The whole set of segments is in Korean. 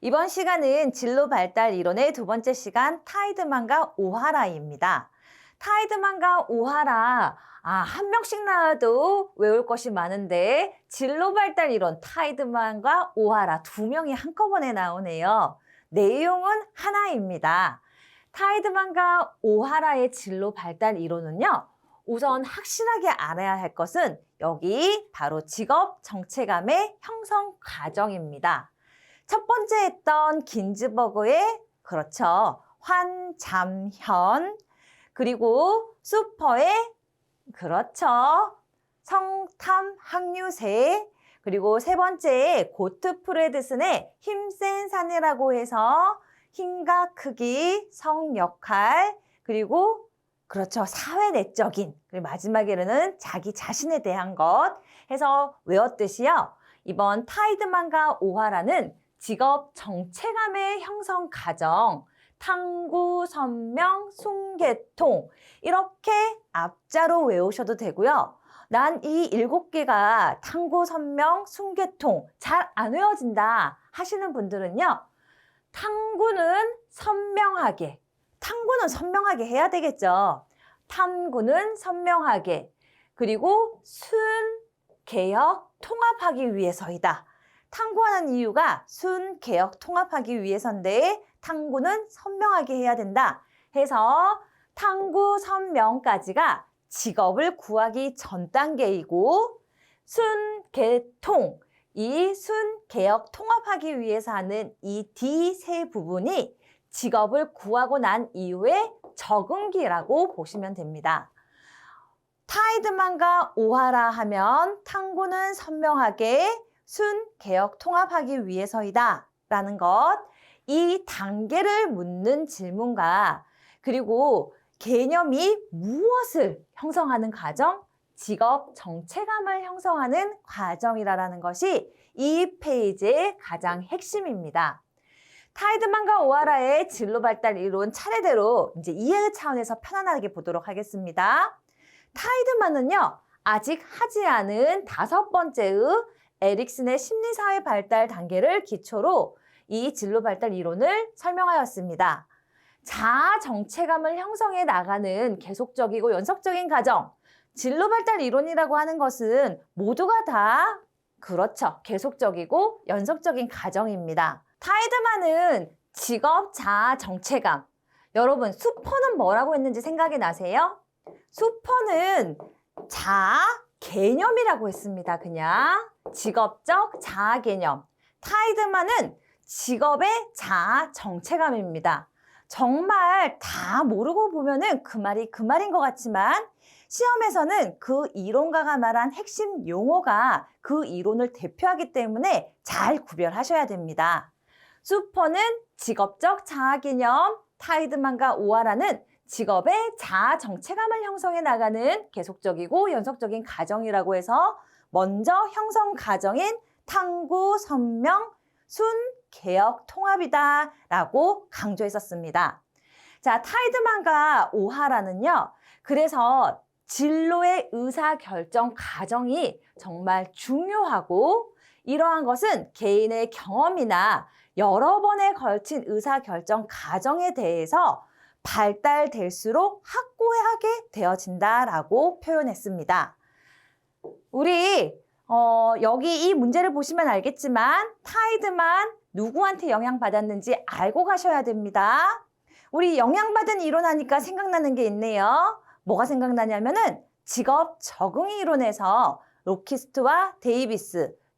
이번 시간은 진로 발달 이론의 두 번째 시간 타이드만과 오하라입니다. 타이드만과 오하라, 한 명씩 나와도 외울 것이 많은데 진로 발달 이론 타이드만과 오하라 두 명이 한꺼번에 나오네요. 내용은 하나입니다. 타이드만과 오하라의 진로 발달 이론은요. 우선 확실하게 알아야 할 것은 여기 바로 직업 정체감의 형성 과정입니다. 첫 번째 했던 긴즈버그의 그렇죠. 환잠현 그리고 수퍼의 그렇죠. 성탐 항류세 그리고 세 번째 고트프레드슨의 힘센 사내라고 해서 힘과 크기, 성 역할 그리고 그렇죠. 사회 내적인 그리고 마지막에는 자기 자신에 대한 것 해서 외웠듯이요. 이번 타이드만과 오하라는 직업 정체감의 형성 과정, 탕구, 선명, 숭계통 이렇게 앞자로 외우셔도 되고요. 난 이 7개가 탕구, 선명, 숭계통 잘 안 외워진다 하시는 분들은요. 탕구는 선명하게 해야 되겠죠. 탐구는 선명하게 그리고 순, 개혁, 통합하기 위해서이다. 탐구하는 이유가 순, 개혁, 통합하기 위해서인데 탐구는 선명하게 해야 된다. 해서 탐구, 선명까지가 직업을 구하기 전 단계이고 순, 개, 통, 이 순, 개혁, 통합하기 위해서 하는 이 D 세 부분이 직업을 구하고 난 이후에 적응기라고 보시면 됩니다. 타이드만과 오하라 하면 탐구는 선명하게 순, 개혁, 통합하기 위해서이다 라는 것, 이 단계를 묻는 질문과 그리고 개념이 무엇을 형성하는 과정, 직업 정체감을 형성하는 과정이라는 것이 이 페이지의 가장 핵심입니다. 타이드만과 오하라의 진로 발달 이론 차례대로 이제 이해 차원에서 편안하게 보도록 하겠습니다. 타이드만은요, 아직 하지 않은 5번째의 에릭슨의 심리사회 발달 단계를 기초로 이 진로 발달 이론을 설명하였습니다. 자아 정체감을 형성해 나가는 계속적이고 연속적인 과정, 진로 발달 이론이라고 하는 것은 모두가 다 그렇죠. 계속적이고 연속적인 과정입니다. 타이드만은 직업 자아 정체감. 여러분, 수퍼는 뭐라고 했는지 생각이 나세요? 수퍼는 자아 개념이라고 했습니다. 그냥 직업적 자아 개념. 타이드만은 직업의 자아 정체감입니다. 정말 다 모르고 보면은 그 말이 그 말인 것 같지만 시험에서는 그 이론가가 말한 핵심 용어가 그 이론을 대표하기 때문에 잘 구별하셔야 됩니다. 수퍼는 직업적 자아 개념, 타이드만과 오하라는 직업의 자아 정체감을 형성해 나가는 계속적이고 연속적인 과정이라고 해서 먼저 형성 과정인 탐구, 선명, 순, 개혁, 통합이다 라고 강조했었습니다. 자, 타이드만과 오하라는요. 그래서 진로의 의사결정 과정이 정말 중요하고 이러한 것은 개인의 경험이나 여러 번에 걸친 의사결정 과정에 대해서 발달될수록 확고하게 되어진다라고 표현했습니다. 우리 여기 이 문제를 보시면 알겠지만 타이드만 누구한테 영향받았는지 알고 가셔야 됩니다. 우리 영향받은 이론 하니까 생각나는 게 있네요. 뭐가 생각나냐면은 직업 적응의 이론에서 로키스트와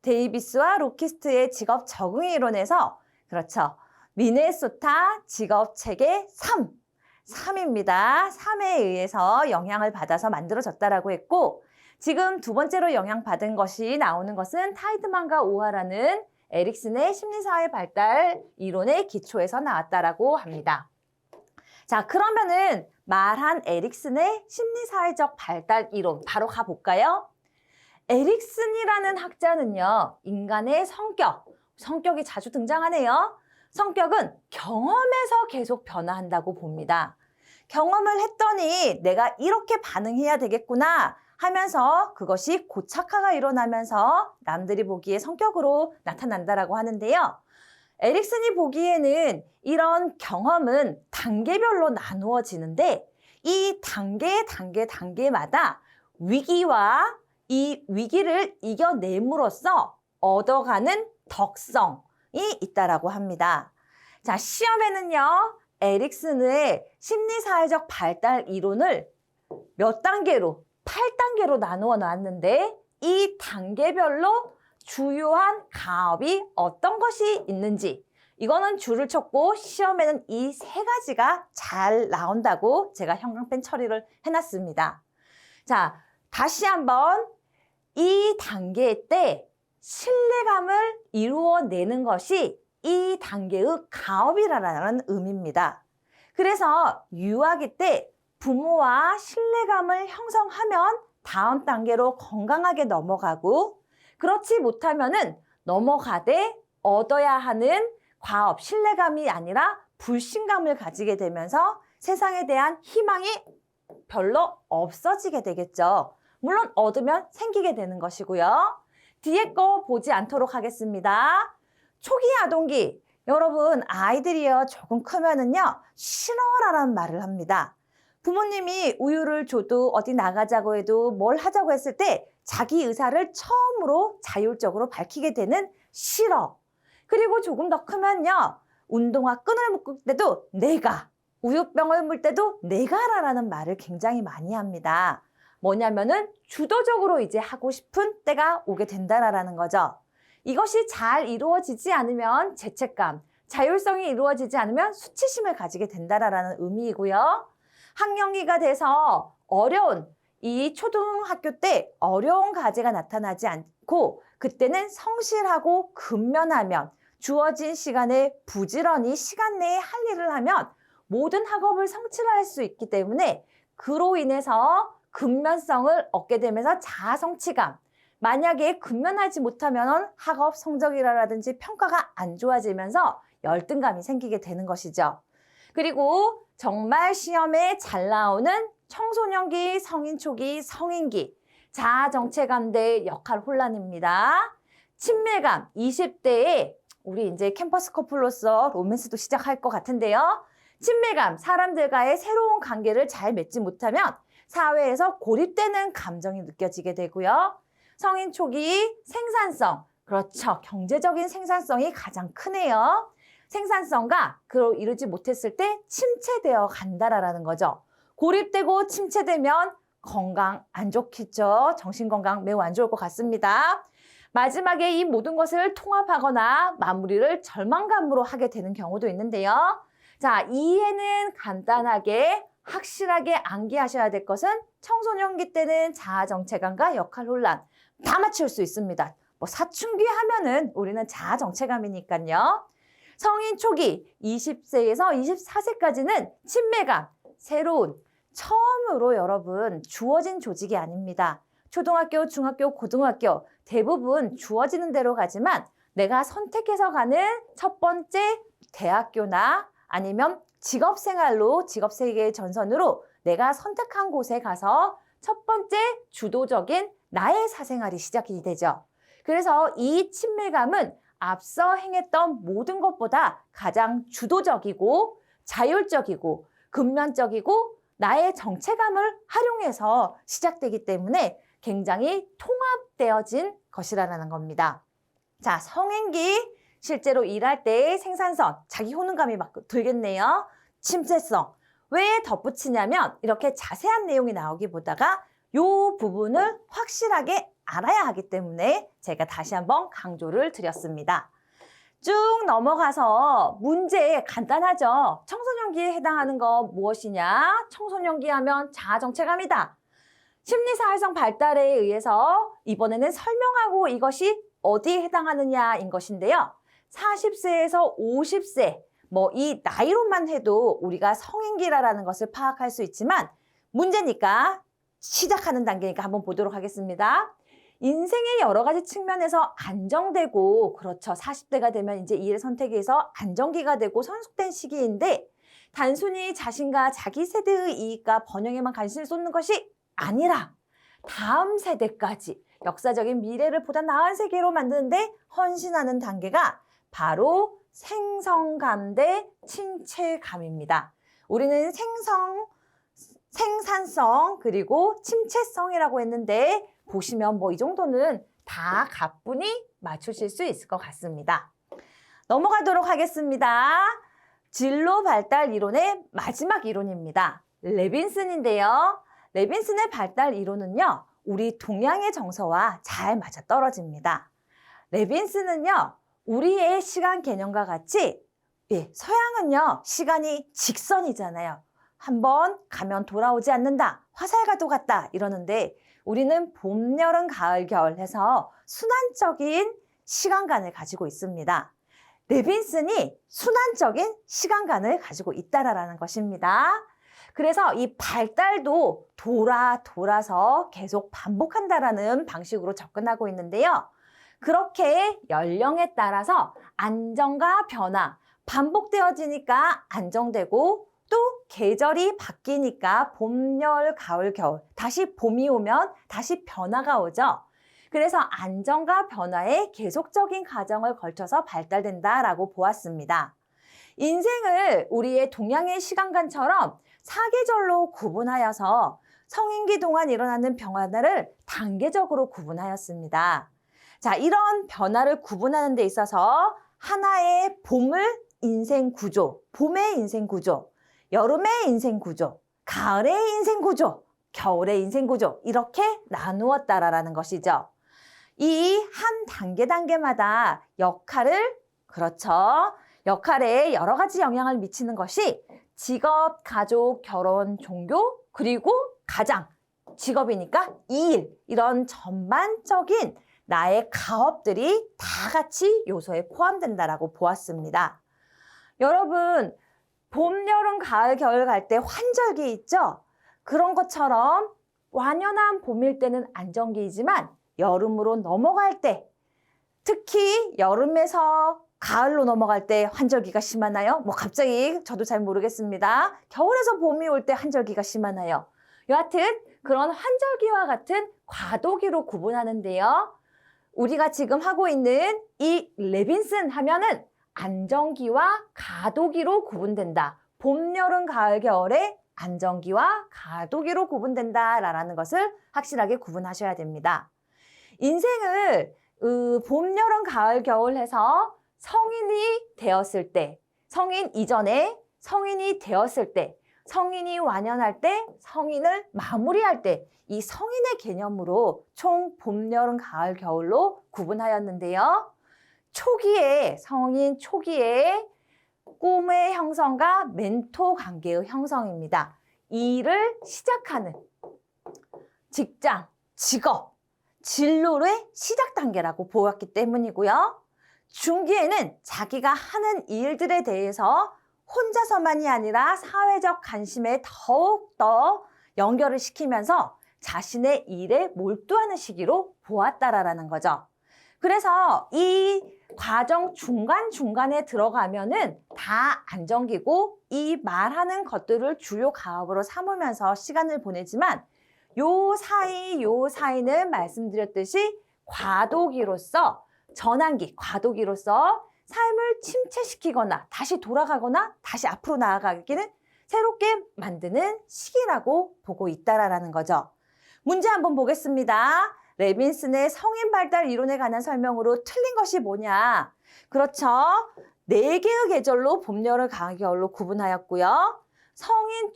데이비스와 로키스트의 직업 적응의 이론에서 그렇죠. 미네소타 직업 체계 3입니다. 3에 의해서 영향을 받아서 만들어졌다라고 했고 지금 두 번째로 영향받은 것이 나오는 것은 타이드만과 오하라는 에릭슨의 심리사회 발달 이론의 기초에서 나왔다라고 합니다. 자, 그러면은 말한 에릭슨의 심리사회적 발달 이론 바로 가볼까요? 에릭슨이라는 학자는요, 인간의 성격이 자주 등장하네요. 성격은 경험에서 계속 변화한다고 봅니다. 경험을 했더니 내가 이렇게 반응해야 되겠구나 하면서 그것이 고착화가 일어나면서 남들이 보기에 성격으로 나타난다라고 하는데요. 에릭슨이 보기에는 이런 경험은 단계별로 나누어지는데 이 단계마다 위기와 이 위기를 이겨냄으로써 얻어가는 덕성이 있다라고 합니다. 자, 시험에는요, 에릭슨의 심리사회적 발달 이론을 몇 단계로? 8단계로 나누어 놨는데 이 단계별로 주요한 가업이 어떤 것이 있는지 이거는 줄을 쳤고 시험에는 이 세 가지가 잘 나온다고 제가 형광펜 처리를 해놨습니다. 자, 다시 한번 이 단계 때 신뢰감을 이루어내는 것이 이 단계의 가업이라는 의미입니다. 그래서 유아기 때 부모와 신뢰감을 형성하면 다음 단계로 건강하게 넘어가고 그렇지 못하면은 넘어가되 얻어야 하는 과업, 신뢰감이 아니라 불신감을 가지게 되면서 세상에 대한 희망이 별로 없어지게 되겠죠. 물론 얻으면 생기게 되는 것이고요. 뒤에 거 보지 않도록 하겠습니다. 초기 아동기, 여러분 아이들이요 조금 크면은요 싫어라는 말을 합니다. 부모님이 우유를 줘도 어디 나가자고 해도 뭘 하자고 했을 때 자기 의사를 처음으로 자율적으로 밝히게 되는 싫어. 그리고 조금 더 크면요 운동화 끈을 묶을 때도 내가, 우유병을 물 때도 내가라는 말을 굉장히 많이 합니다. 뭐냐면은 주도적으로 이제 하고 싶은 때가 오게 된다라는 거죠. 이것이 잘 이루어지지 않으면 죄책감, 자율성이 이루어지지 않으면 수치심을 가지게 된다라는 의미이고요. 학령기가 돼서 어려운 이 초등학교 때 어려운 과제가 나타나지 않고 그때는 성실하고 근면하면 주어진 시간에 부지런히 시간 내에 할 일을 하면 모든 학업을 성취할 수 있기 때문에 그로 인해서 근면성을 얻게 되면서 자아성취감, 만약에 근면하지 못하면 학업 성적이라든지 평가가 안 좋아지면서 열등감이 생기게 되는 것이죠. 그리고 정말 시험에 잘 나오는 청소년기, 성인 초기, 성인기, 자아정체감대 역할 혼란입니다. 친밀감, 20대에 우리 이제 캠퍼스 커플로서 로맨스도 시작할 것 같은데요. 친밀감, 사람들과의 새로운 관계를 잘 맺지 못하면 사회에서 고립되는 감정이 느껴지게 되고요. 성인 초기 생산성, 그렇죠. 경제적인 생산성이 가장 크네요. 생산성과 그걸 이루지 못했을 때 침체되어 간다라는 거죠. 고립되고 침체되면 건강 안 좋겠죠. 정신건강 매우 안 좋을 것 같습니다. 마지막에 이 모든 것을 통합하거나 마무리를 절망감으로 하게 되는 경우도 있는데요. 자, 이해는 간단하게 확실하게 암기하셔야 될 것은 청소년기 때는 자아정체감과 역할혼란 다 맞출 수 있습니다. 뭐 사춘기 하면은 우리는 자아정체감이니까요. 성인 초기 20세에서 24세까지는 친밀감, 새로운 처음으로 여러분 주어진 조직이 아닙니다. 초등학교, 중학교, 고등학교 대부분 주어지는 대로 가지만 내가 선택해서 가는 첫 번째 대학교나 아니면 직업생활로 직업세계의 전선으로 내가 선택한 곳에 가서 첫 번째 주도적인 나의 사생활이 시작이 되죠. 그래서 이 친밀감은 앞서 행했던 모든 것보다 가장 주도적이고 자율적이고 근면적이고 나의 정체감을 활용해서 시작되기 때문에 굉장히 통합되어진 것이라는 겁니다. 자, 성인기 실제로 일할 때의 생산성, 자기 효능감이 막 들겠네요. 침체성. 왜 덧붙이냐면 이렇게 자세한 내용이 나오기보다가 이 부분을 확실하게 알아야 하기 때문에 제가 다시 한번 강조를 드렸습니다. 쭉 넘어가서 문제 간단하죠. 청소년기에 해당하는 거 무엇이냐? 청소년기 하면 자아정체감이다. 심리사회성 발달에 의해서 이번에는 설명하고 이것이 어디에 해당하느냐인 것인데요. 40세에서 50세, 뭐 이 나이로만 해도 우리가 성인기라는 것을 파악할 수 있지만 문제니까 시작하는 단계니까 한번 보도록 하겠습니다. 인생의 여러 가지 측면에서 안정되고 그렇죠. 40대가 되면 이제 일의 선택에서 안정기가 되고 성숙된 시기인데 단순히 자신과 자기 세대의 이익과 번영에만 관심을 쏟는 것이 아니라 다음 세대까지 역사적인 미래를 보다 나은 세계로 만드는데 헌신하는 단계가 바로 생성감 대 침체감입니다. 우리는 생산성 그리고 침체성이라고 했는데 보시면 뭐 이 정도는 다 가뿐히 맞추실 수 있을 것 같습니다. 넘어가도록 하겠습니다. 진로 발달 이론의 마지막 이론입니다. 레빈슨인데요. 레빈슨의 발달 이론은요, 우리 동양의 정서와 잘 맞아떨어집니다. 레빈슨은요, 우리의 시간 개념과 같이 서양은요, 시간이 직선이잖아요. 한번 가면 돌아오지 않는다, 화살과도 같다 이러는데 우리는 봄, 여름, 가을, 겨울 해서 순환적인 시간관을 가지고 있습니다. 레빈슨이 순환적인 시간관을 가지고 있다라는 것입니다. 그래서 이 발달도 돌아서 계속 반복한다라는 방식으로 접근하고 있는데요. 그렇게 연령에 따라서 안정과 변화, 반복되어지니까 안정되고 또 계절이 바뀌니까 봄, 여름, 가을, 겨울 다시 봄이 오면 다시 변화가 오죠. 그래서 안정과 변화의 계속적인 과정을 걸쳐서 발달된다라고 보았습니다. 인생을 우리의 동양의 시간관처럼 사계절로 구분하여서 성인기 동안 일어나는 변화를 단계적으로 구분하였습니다. 자, 이런 변화를 구분하는 데 있어서 하나의 봄의 인생 구조, 봄의 인생 구조, 여름의 인생 구조, 가을의 인생 구조, 겨울의 인생 구조 이렇게 나누었다라는 것이죠. 이 한 단계마다 역할에 여러 가지 영향을 미치는 것이 직업, 가족, 결혼, 종교, 그리고 가장, 직업이니까 일, 이런 전반적인 나의 가업들이 다 같이 요소에 포함된다라고 보았습니다. 여러분, 봄, 여름, 가을, 겨울 갈 때 환절기 있죠? 그런 것처럼 완연한 봄일 때는 안정기이지만 여름으로 넘어갈 때, 특히 여름에서 가을로 넘어갈 때 환절기가 심하나요? 뭐 갑자기 저도 잘 모르겠습니다. 겨울에서 봄이 올 때 환절기가 심하나요? 여하튼 그런 환절기와 같은 과도기로 구분하는데요. 우리가 지금 하고 있는 이 레빈슨 하면은 안정기와 가도기로 구분된다. 봄, 여름, 가을, 겨울에 안정기와 가도기로 구분된다라는 것을 확실하게 구분하셔야 됩니다. 인생을 봄, 여름, 가을, 겨울 해서 성인이 되었을 때, 성인 이전에 성인이 되었을 때, 성인이 완연할 때, 성인을 마무리할 때, 이 성인의 개념으로 총 봄, 여름, 가을, 겨울로 구분하였는데요. 성인 초기에 꿈의 형성과 멘토 관계의 형성입니다. 일을 시작하는 직장, 직업, 진로의 시작 단계라고 보았기 때문이고요. 중기에는 자기가 하는 일들에 대해서 혼자서만이 아니라 사회적 관심에 더욱더 연결을 시키면서 자신의 일에 몰두하는 시기로 보았다라는 거죠. 그래서 이 과정 중간중간에 들어가면은 다 안정기고 이 말하는 것들을 주요 가업으로 삼으면서 시간을 보내지만 요 사이는 말씀드렸듯이 과도기로서 삶을 침체시키거나 다시 돌아가거나 다시 앞으로 나아가기는 새롭게 만드는 시기라고 보고 있다라는 거죠. 문제 한번 보겠습니다. 레빈슨의 성인 발달 이론에 관한 설명으로 틀린 것이 뭐냐? 그렇죠. 4개의 계절로 봄, 여름, 가을, 겨울로 구분하였고요. 성인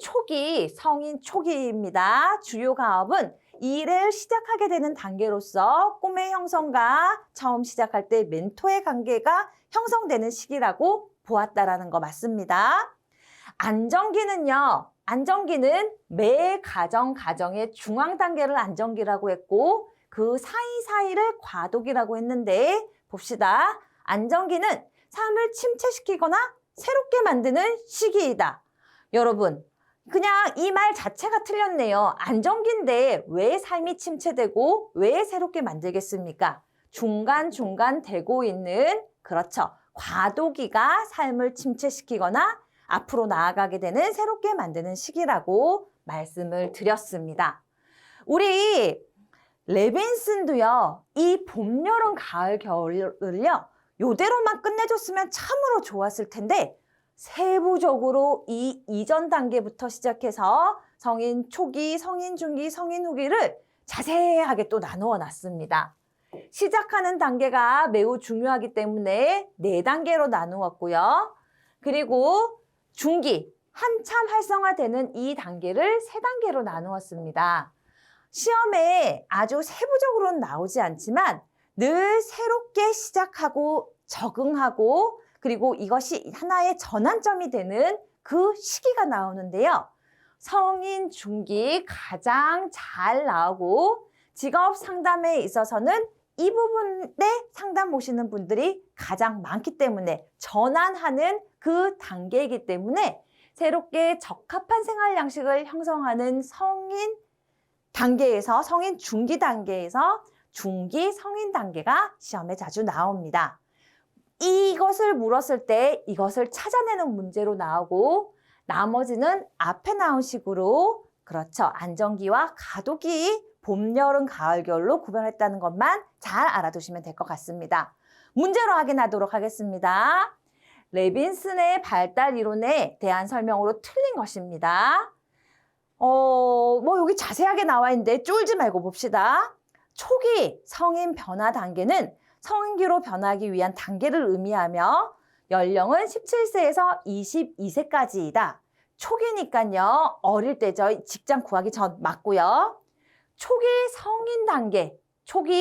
초기입니다. 주요 가업은 일을 시작하게 되는 단계로서 꿈의 형성과 처음 시작할 때 멘토의 관계가 형성되는 시기라고 보았다라는 거 맞습니다. 안정기는 매 가정의 중앙 단계를 안정기라고 했고 그 사이사이를 과도기라고 했는데 봅시다. 안정기는 삶을 침체시키거나 새롭게 만드는 시기이다. 여러분, 그냥 이 말 자체가 틀렸네요. 안정기인데 왜 삶이 침체되고 왜 새롭게 만들겠습니까? 중간중간 되고 있는, 그렇죠. 과도기가 삶을 침체시키거나 앞으로 나아가게 되는 새롭게 만드는 시기라고 말씀을 드렸습니다. 우리 레빈슨도요, 이 봄, 여름, 가을, 겨울을요, 요대로만 끝내줬으면 참으로 좋았을 텐데 세부적으로 이 이전 단계부터 시작해서 성인 초기, 성인 중기, 성인 후기를 자세하게 또 나누어 놨습니다. 시작하는 단계가 매우 중요하기 때문에 4단계로 나누었고요. 그리고 중기, 한참 활성화되는 이 단계를 3단계로 나누었습니다. 시험에 아주 세부적으로는 나오지 않지만 늘 새롭게 시작하고 적응하고 그리고 이것이 하나의 전환점이 되는 그 시기가 나오는데요. 성인 중기 가장 잘 나오고 직업 상담에 있어서는 이 부분에 상담 보시는 분들이 가장 많기 때문에 전환하는 그 단계이기 때문에 새롭게 적합한 생활 양식을 형성하는 성인 단계에서 성인 중기 단계에서 중기 성인 단계가 시험에 자주 나옵니다. 이것을 물었을 때 이것을 찾아내는 문제로 나오고 나머지는 앞에 나온 식으로 그렇죠. 안정기와 가도기 봄, 여름, 가을, 겨울로 구별했다는 것만 잘 알아두시면 될 것 같습니다. 문제로 확인하도록 하겠습니다. 레빈슨의 발달 이론에 대한 설명으로 틀린 것입니다. 여기 자세하게 나와 있는데 쫄지 말고 봅시다. 초기 성인 변화 단계는 성인기로 변하기 위한 단계를 의미하며 연령은 17세에서 22세까지이다. 초기니까요. 어릴 때죠. 직장 구하기 전 맞고요. 초기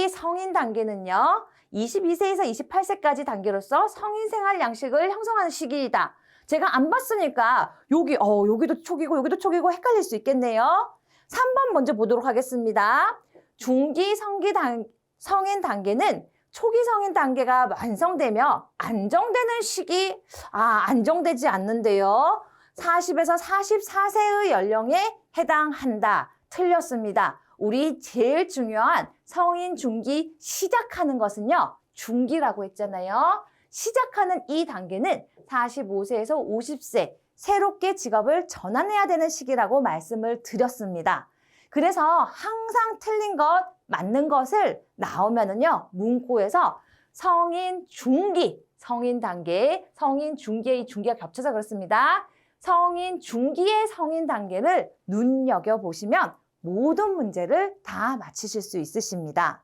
성인 단계는요. 22세에서 28세까지 단계로서 성인 생활 양식을 형성하는 시기이다. 제가 안 봤으니까 여기도 초기고 여기도 초기고 헷갈릴 수 있겠네요. 3번 먼저 보도록 하겠습니다. 중기 성인 단계는 초기 성인 단계가 완성되며 안정되는 시기, 안정되지 않는데요. 40에서 44세의 연령에 해당한다. 틀렸습니다. 우리 제일 중요한 성인 중기 시작하는 것은요. 중기라고 했잖아요. 시작하는 이 단계는 45세에서 50세 새롭게 직업을 전환해야 되는 시기라고 말씀을 드렸습니다. 그래서 항상 틀린 것, 맞는 것을 나오면은요, 문구에서 성인 중기, 성인 단계, 성인 중기의 중기가 겹쳐서 그렇습니다. 성인 중기의 성인 단계를 눈여겨보시면 모든 문제를 다 맞히실 수 있으십니다.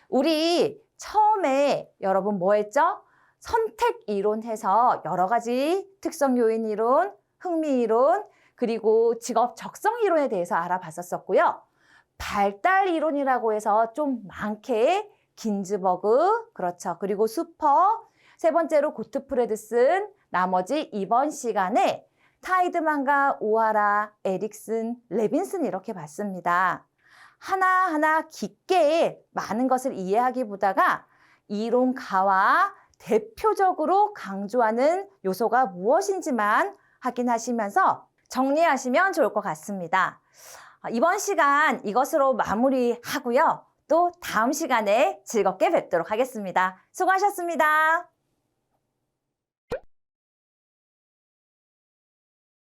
우리 처음에 여러분 뭐 했죠? 선택 이론 해서 여러 가지 특성 요인 이론, 흥미 이론, 그리고 직업 적성 이론에 대해서 알아봤었고요. 발달 이론이라고 해서 좀 많게 긴즈버그, 그렇죠. 그리고 수퍼, 세 번째로 고트프레드슨, 나머지 이번 시간에 타이드만과 오하라, 에릭슨, 레빈슨 이렇게 봤습니다. 하나하나 깊게 많은 것을 이해하기보다가 이론가와 대표적으로 강조하는 요소가 무엇인지만 확인하시면서 정리하시면 좋을 것 같습니다. 이번 시간 이것으로 마무리하고요. 또 다음 시간에 즐겁게 뵙도록 하겠습니다. 수고하셨습니다.